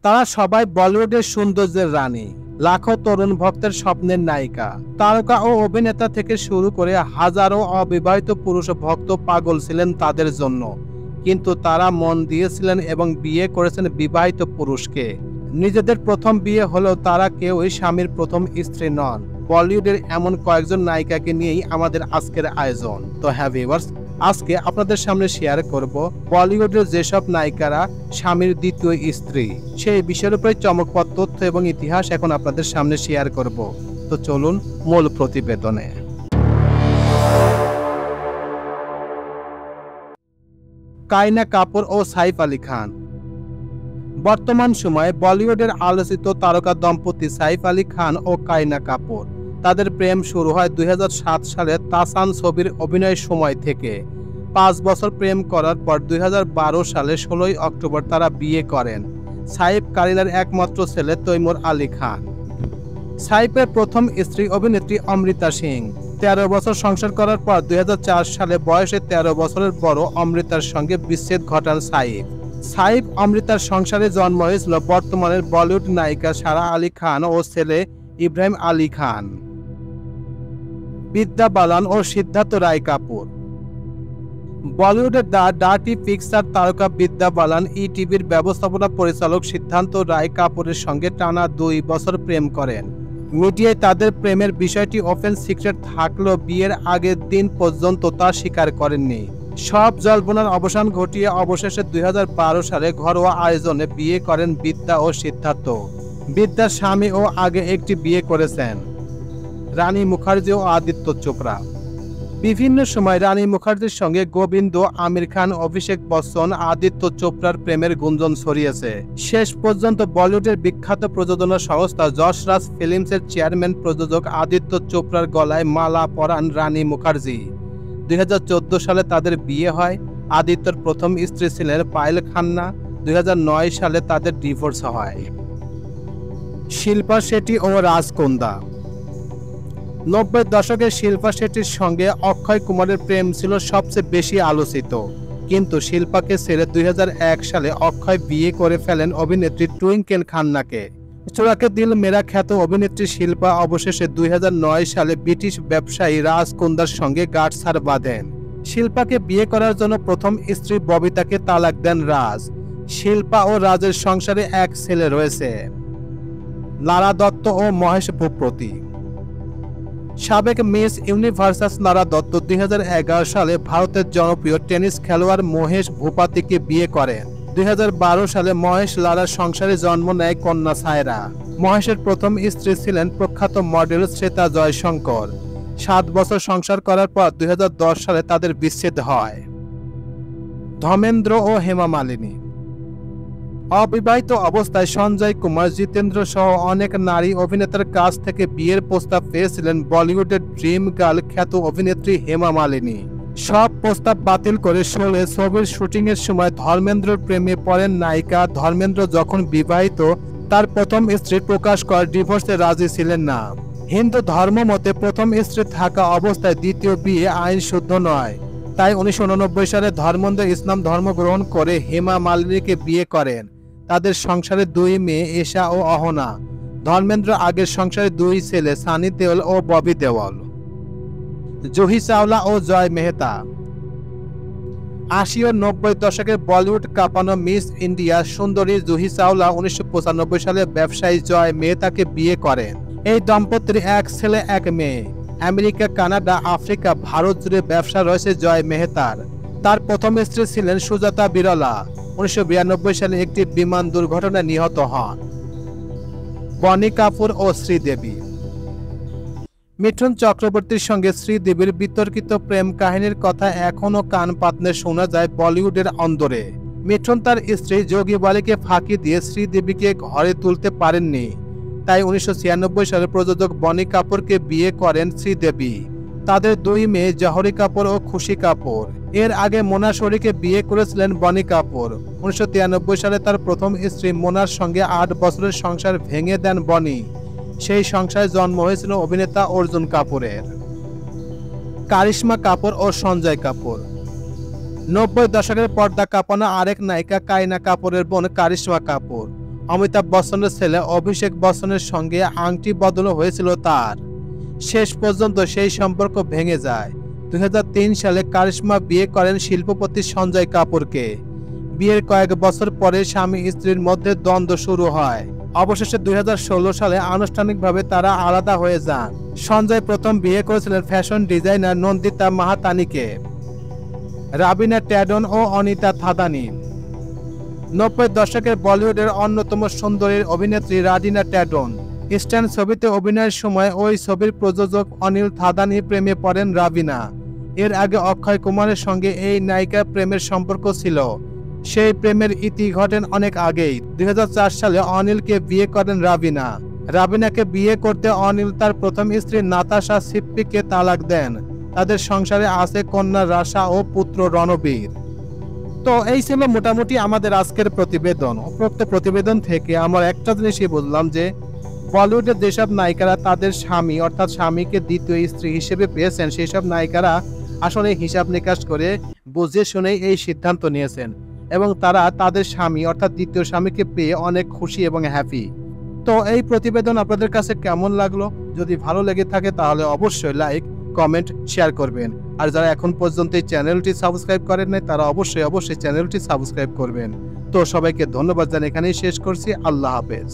তারা সবাই বলিউডের সৌন্দর্যের রানী, লাখো তরুণ ভক্তের স্বপ্নের নায়িকা। তারকা ও অভিনেতা থেকে শুরু করে হাজারো অবিবাহিত পুরুষ ভক্ত পাগল ছিলেন তাদের জন্য, কিন্তু তারা মন দিয়েছিলেন এবং বিয়ে করেছেন বিবাহিত পুরুষকে। নিজেদের প্রথম বিয়ে হলেও তারা কেউই স্বামীর প্রথম স্ত্রী নন। বলিউডের এমন কয়েকজন নায়িকাকে নিয়েই আমাদের আজকের আয়োজন। তো হ্যাঁ ভিউয়ার্স, আজকে আপনাদের সামনে শেয়ার করব বলিউডের যেসব নায়িকারা স্বামীর দ্বিতীয় স্ত্রী, সেই বিষয়ের উপরে চমকপ্রদ তথ্য এবং ইতিহাস এখন আপনাদের সামনে শেয়ার করব। তো চলুন মূল প্রতিবেদনে। কারিনা কাপুর ও সাইফ আলী খান। বর্তমান সময়ে বলিউডের আলোচিত তারকা দম্পতি সাইফ আলী খান ও কারিনা কাপুর। তাদের প্রেম শুরু হয় 2007 সালে তাসান ছবির অভিনয়ের সময় থেকে। 5 বছর প্রেম করার পর 2012 সালে 16 অক্টোবর তারা বিয়ে করেন। সাইফ কারিনার একমাত্র ছেলে তৈমুর আলী খান। সাইফের প্রথম স্ত্রী অভিনেত্রী অমৃতা সিং। 13 বছর সংসার করার পর 2004 সালে বয়সে 13 বছরের বড় অমৃতার সঙ্গে বিচ্ছেদ ঘটান সাইফ। সাইফ অমৃতার সংসারে জন্ম হয়েছিল বর্তমানের বলিউড নায়িকা সারা আলী খান ও ছেলে ইব্রাহিম আলী খান। বিদ্যা বালান ও সিদ্ধার্থ রায় কাপুর। বলিউডের দ্য ডার্টি পিকচার তারকা বিদ্যা বালান ইটিভির ব্যবস্থাপনা পরিচালক সিদ্ধার্থ রায় কাপুরের সঙ্গে টানা 2 বছর প্রেম করেন। মিডিয়ায় তাদের প্রেমের বিষয়টি ওপেন সিক্রেট থাকলেও বিয়ের আগের দিন পর্যন্ত তা স্বীকার করেননি। সব জল্পনার অবসান ঘটিয়ে অবশেষে 2012 সালে ঘরোয়া আয়োজনে বিয়ে করেন বিদ্যা ও সিদ্ধার্থ। বিদ্যার স্বামী ও আগে একটি বিয়ে করেছেন রানী মুখার্জি ও আদিত্য চোপড়া। বিভিন্ন সময় রানী মুখার্জির সঙ্গে গোবিন্দ, আমির খান, অভিষেক বচ্চন, আদিত্য চোপড়ার প্রেমের গুঞ্জন ছড়িয়েছে। শেষ পর্যন্ত বলিউডের বিখ্যাত প্রযোজনা সংস্থা যশরাজ ফিল্মসের চেয়ারম্যান প্রযোজক আদিত্য চোপড়ার গলায় মালা পরান রানী মুখার্জি। 2014 সালে তাদের বিয়ে হয়। আদিত্যর প্রথম স্ত্রী ছিলেন পায়েল খান্না। 2009 সালে তাদের ডিভোর্স হয়। শিল্পা শেট্টি ও রাজ কুন্দ্রা। 90 দশকে শিল্পা শেট্টির সঙ্গে অক্ষয় কুমারের প্রেম ছিল সবচেয়ে বেশি আলোচিত, কিন্তু শিল্পাকে ছেড়ে 2001 সালে অক্ষয় বিয়ে করে ফেলেন অভিনেত্রী টুইঙ্কেল খান্নাকে। চোরাকে দিল মেরা খ্যাত অভিনেত্রী শিল্পা অবশেষে 2009 সালে ব্রিটিশ ব্যবসায়ী রাজ কুন্দ্রার সঙ্গে গাঁটছড়া বাঁধেন। শিল্পাকে বিয়ে করার জন্য প্রথম স্ত্রী ববিতাকে তালাক দেন রাজ। শিল্পা ও রাজের সংসারে এক ছেলে রয়েছে, লারা দত্ত ও মহেশ ভূপতি। সাবেক মিস ইউনিভার্সাস লারা দত্ত 2011 সালে ভারতের জনপ্রিয় টেনিস খেলোয়াড় মহেশ ভূপতিকে বিয়ে করেন। 2012 সালে মহেশ লারার সংসারে জন্ম নেয় কন্যা সায়রা। মহেশের প্রথম স্ত্রী ছিলেন প্রখ্যাত মডেল শ্বেতা জয়শঙ্কর। 7 বছর সংসার করার পর 2010 সালে তাদের বিচ্ছেদ হয়। ধর্মেন্দ্র ও হেমা মালিনী। অবিবাহিত অবস্থায় সঞ্জয় কুমার, জিতেন্দ্র সহ অনেক নারী অভিনেতার কাছ থেকে বিয়ের প্রস্তাব পেয়েছিলেন বলিউডের ড্রিম গার্ল খ্যাত অভিনেত্রী হেমা মালিনী। সব প্রস্তাব বাতিল করে ছবির শুটিংয়ের সময় ধর্মেন্দ্রর প্রেমে পড়েন নায়িকা। ধর্মেন্দ্র যখন বিবাহিত, তার প্রথম স্ত্রী প্রকাশ কর ডিভোর্সে রাজি ছিলেন না। হিন্দু ধর্ম মতে প্রথম স্ত্রী থাকা অবস্থায় দ্বিতীয় বিয়ে আইন শুদ্ধ নয়। তাই 1989 সালে ধর্মেন্দ্র ইসলাম ধর্ম গ্রহণ করে হেমা মালিনীকে বিয়ে করেন। তাদের সংসারে 2 মেয়ে, এশা ও অহনা। ধর্মেন্দ্র আগের সংসারে 2 ছেলে, সানি দেওল ও ববি দেওল। জুহি চাওলা ও জয় মেহতা। 80 ও 90 দশকের বলিউড কাঁপানো মিস ইন্ডিয়া সুন্দরী জুহি চাওলা 1995 সালে ব্যবসায়ী জয় মেহতাকে বিয়ে করেন। এই দম্পতির 1 ছেলে 1 মেয়ে। আমেরিকা, কানাডা, আফ্রিকা, ভারত জুড়ে ব্যবসা রয়েছে জয় মেহতার। তার প্রথম স্ত্রী ছিলেন সুজাতা বিরলা। 1992 সালে একটি বিমান দুর্ঘটনায় নিহত হন। বনি কাপুর ও শ্রীদেবী। মিঠুন চক্রবর্তীর সঙ্গে শ্রীদেবীর বিতর্কিত প্রেম কাহিনীর কথা এখনও কান পাতলে শোনা যায় বলিউডের অন্দরে। মিঠুন তার স্ত্রী যোগী বালিকে ফাঁকি দিয়ে শ্রীদেবীকে ঘরে তুলতে পারেননি। তাই 1996 সালে প্রযোজক বনি কাপুরকে বিয়ে করেন শ্রীদেবী। তাদের 2 মেয়ে জহরি কাপুর ও খুশি কাপুর। এর আগে মোনা শরীকে বিয়ে করেছিলেন বনি কাপুর। 1993 সালে তার প্রথম স্ত্রী মোনার সঙ্গে 8 বছরের সংসার ভেঙে দেন বনি। সেই সংসারে জন্ম হয়েছিল অভিনেতা অর্জুন কাপুরের। কারিশ্মা কাপুর ও সঞ্জয় কাপুর। 90 দশকের পর্দা কাঁপানো আরেক নায়িকা কারিনা কাপুরের বোন কারিশ্মা কাপুর। অমিতাভ বচ্চনের ছেলে অভিষেক বচ্চনের সঙ্গে আংটি বদলও হয়েছিল তার। শেষ পর্যন্ত সেই সম্পর্ক ভেঙে যায়। 2003 সালে কারিশমা বিয়ে করেন শিল্পপতি সঞ্জয় কাপুরকে। বিয়ের কয়েক বছর পরে স্বামী স্ত্রীর মধ্যে দ্বন্দ্ব শুরু হয়। অবশেষে 2016 সালে আনুষ্ঠানিকভাবে তারা আলাদা হয়ে যান। সঞ্জয় প্রথম বিয়ে করেছিলেন ফ্যাশন ডিজাইনার নন্দিতা মাহাতানিকে। রাবিনা ট্যান্ডন ও অনিতা থাদানি। 90 দশকের বলিউডের অন্যতম সুন্দরী অভিনেত্রী রাবিনা ট্যান্ডন। স্ট্যান্ড ছবিতে অভিনয়ের সময় ওই ছবির প্রযোজক অনিল থাদানি প্রেমে পড়েন রাবিনা। এর আগে অক্ষয় কুমারের সঙ্গে এই নায়িকার প্রেমের সম্পর্ক ছিল। সেই প্রেমের ইতি ঘটেন অনেক আগেই। 2004 সালে অনিলকে বিয়ে করেন রাবিনা। রাবিনাকে বিয়ে করতে অনিল তার প্রথম স্ত্রী নাতাশা সিপ্পিকে তালাক দেন। তাদের সংসারে আছে কন্যা রাশা ও পুত্র রণবীর। তো এই ছিল মোটামুটি আমাদের আজকের প্রতিবেদন। উপরোক্ত প্রতিবেদন থেকে আমরা একটা জিনিসই বুঝলাম যে বলিউডের যেসব নায়িকারা তাদের স্বামী অর্থাৎ স্বামীকে দ্বিতীয় স্ত্রী হিসেবে পেয়েছেন, সেই সব নায়িকারা আসলে হিসাব নিকাশ করে বুঝে শুনে এই সিদ্ধান্ত নিয়েছেন এবং তারা তাদের স্বামী অর্থাৎ দ্বিতীয় স্বামীকে পেয়ে অনেক খুশি এবং হ্যাপি। তো এই প্রতিবেদন আপনাদের কাছে কেমন লাগলো? যদি ভালো লেগে থাকে তাহলে অবশ্যই লাইক, কমেন্ট, শেয়ার করবেন। আর যারা এখন পর্যন্ত এই চ্যানেলটি সাবস্ক্রাইব করেন নাই তারা অবশ্যই চ্যানেলটি সাবস্ক্রাইব করবেন। তো সবাইকে ধন্যবাদ জানিয়ে এখানেই শেষ করছি। আল্লাহ হাফেজ।